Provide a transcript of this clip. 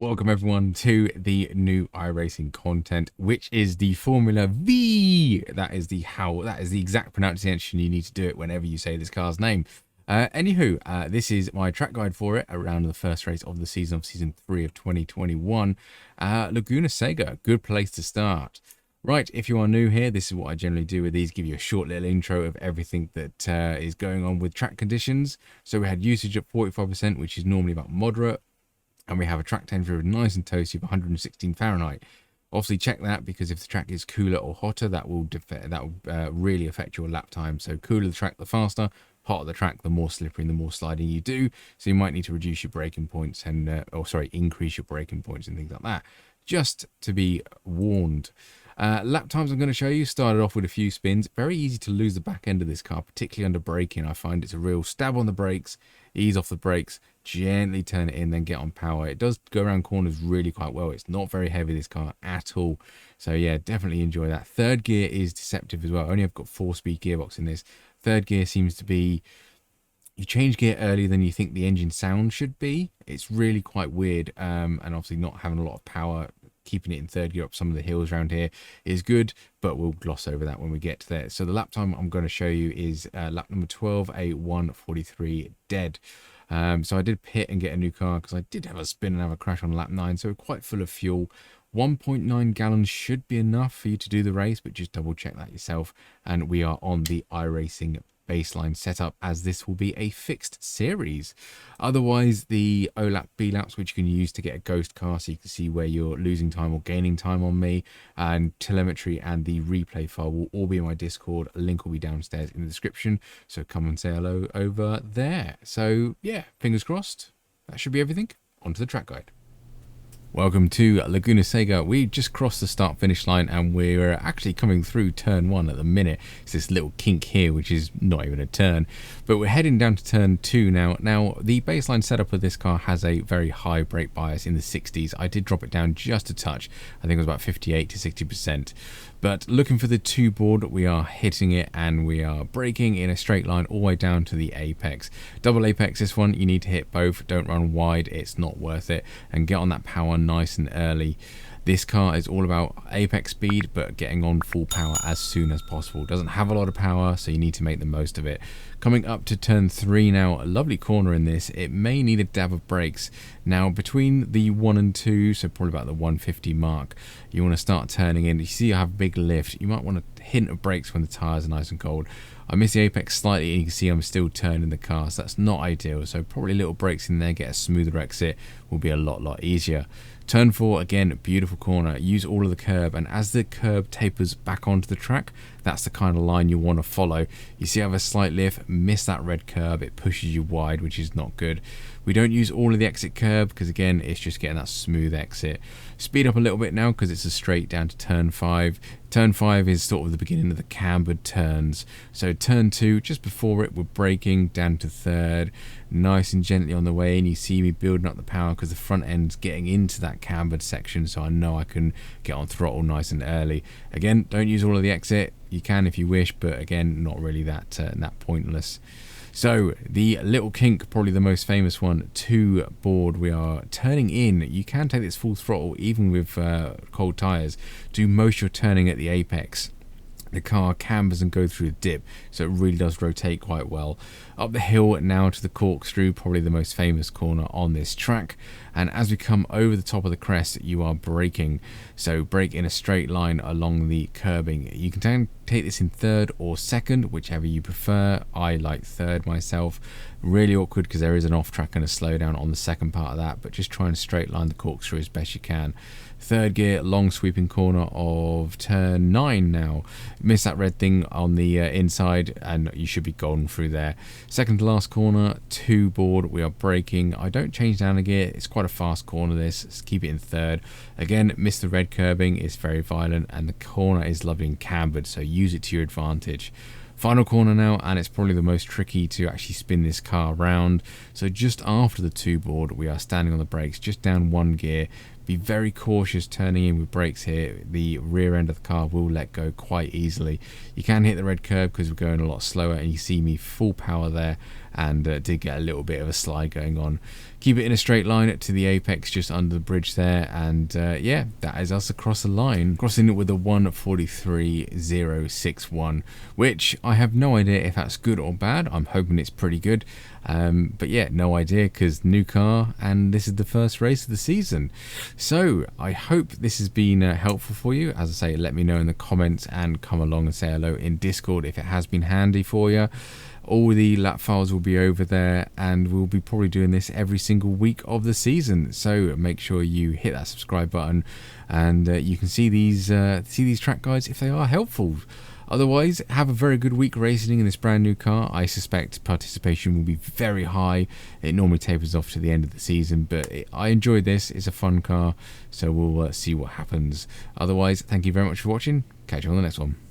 Welcome everyone to the new iRacing content, which is the Formula V. That is the exact pronunciation you need to do it whenever you say this car's name. This is my track guide for it around the first race of the season of season 3 of 2021. Laguna Seca, good place to start. Right, if you are new here, this is what I generally do with these, give you a short little intro of everything that is going on with track conditions. So we had usage at 45%, which is normally about moderate. And we have a track temperature of nice and toasty of 116 Fahrenheit. Obviously check that, because if the track is cooler or hotter, that will really affect your lap time. So cooler the track, the faster; hotter the track, the more slippery and the more sliding you do. So you might need to reduce your braking points and increase your braking points and things like that, just to be warned. Lap times I'm going to show you started off with a few spins. Very easy to lose the back end of this car, particularly under braking. I find it's a real stab on the brakes, ease off the brakes, gently turn it in, then get on power. It does go around corners really quite well. It's not very heavy, this car, at all. So yeah, definitely enjoy that. Third gear is deceptive as well. Only I've got 4-speed gearbox in this. Third gear seems to be, you change gear earlier than you think the engine sound should be. It's really quite weird, and obviously not having a lot of power. Keeping it in third gear up some of the hills around here is good, but we'll gloss over that when we get to there. So the lap time I'm going to show you is lap number 12, a 1:43 dead. So I did pit and get a new car because I did have a spin and have a crash on lap 9, so we're quite full of fuel. 1.9 gallons should be enough for you to do the race, but just double check that yourself. And we are on the iRacing baseline setup, as this will be a fixed series. Otherwise, the O-lap, B-laps, which you can use to get a ghost car so you can see where you're losing time or gaining time on me, and telemetry and the replay file will all be in my Discord. A link will be downstairs in the description, so come and say hello over there. So yeah, fingers crossed, that should be everything. On to the track guide. Welcome to Laguna Seca. We just crossed the start finish line and we're actually coming through turn 1 at the minute. It's this little kink here, which is not even a turn, but we're heading down to turn 2 now. Now the baseline setup of this car has a very high brake bias in the 60s. I did drop it down just a touch. I think it was about 58 to 60%. But looking for the 2 board, we are hitting it and we are braking in a straight line all the way down to the apex. Double apex, this one, you need to hit both. Don't run wide, it's not worth it. And get on that power nice and early. This car is all about apex speed, but getting on full power as soon as possible. Doesn't have a lot of power, so you need to make the most of it. Coming up to turn 3 now, a lovely corner in this. It may need a dab of brakes. Now, between the 1 and 2, so probably about the 150 mark, you want to start turning in. You see I have a big lift. You might want a hint of brakes when the tyres are nice and cold. I miss the apex slightly, and you can see I'm still turning the car, so that's not ideal. So probably little brakes in there, get a smoother exit, will be a lot easier. Turn 4, again, beautiful corner. Use all of the curb, and as the curb tapers back onto the track, that's the kind of line you want to follow. You see I have a slight lift, miss that red curb, it pushes you wide, which is not good. We don't use all of the exit curb because, again, it's just getting that smooth exit. Speed up a little bit now because it's a straight down to turn 5. Turn 5 is sort of the beginning of the cambered turns. So turn 2, just before it, we're braking down to third, nice and gently on the way, and you see me building up the power because the front end's getting into that cambered section, so I know I can get on throttle nice and early. Again, don't use all of the exit. You can if you wish, but again, not really that pointless. So the little kink, probably the most famous one, 2 board. We are turning in. You can take this full throttle even with cold tyres. Do most of your turning at the apex. The car cambers and goes through the dip, so it really does rotate quite well. Up the hill now to the Corkscrew, probably the most famous corner on this track. And as we come over the top of the crest, you are braking. So brake in a straight line along the curbing. You can take this in third or second, whichever you prefer. I like third myself. Really awkward because there is an off track and a slowdown on the second part of that, but just try and straight line the Corkscrew as best you can. Third gear, long sweeping corner of turn 9 now. Miss that red thing on the inside and you should be golden through there. Second to last corner, 2 board, we are braking. I don't change down a gear, it's quite a fast corner this, let's keep it in third. Again, miss the red curbing, it's very violent, and the corner is lovely and cambered, so use it to your advantage. Final corner now, and it's probably the most tricky to actually spin this car around. So just after the 2 board, we are standing on the brakes, just down 1 gear. Be very cautious turning in with brakes here. The rear end of the car will let go quite easily. You can hit the red curb because we're going a lot slower, and you see me full power there, and did get a little bit of a slide going on. Keep it in a straight line to the apex just under the bridge there, and yeah, that is us across the line, crossing it with a 1:43.061, which I have no idea if that's good or bad. I'm hoping it's pretty good, but yeah, no idea, because new car and this is the first race of the season. So I hope this has been helpful for you. As I say, let me know in the comments and come along and say hello in Discord if it has been handy for you. All the lap files will be over there, and we'll be probably doing this every single week of the season. So make sure you hit that subscribe button, and you can see these track guides if they are helpful. Otherwise, have a very good week racing in this brand new car. I suspect participation will be very high. It normally tapers off to the end of the season, but I enjoyed this. It's a fun car, so we'll see what happens. Otherwise, thank you very much for watching. Catch you on the next one.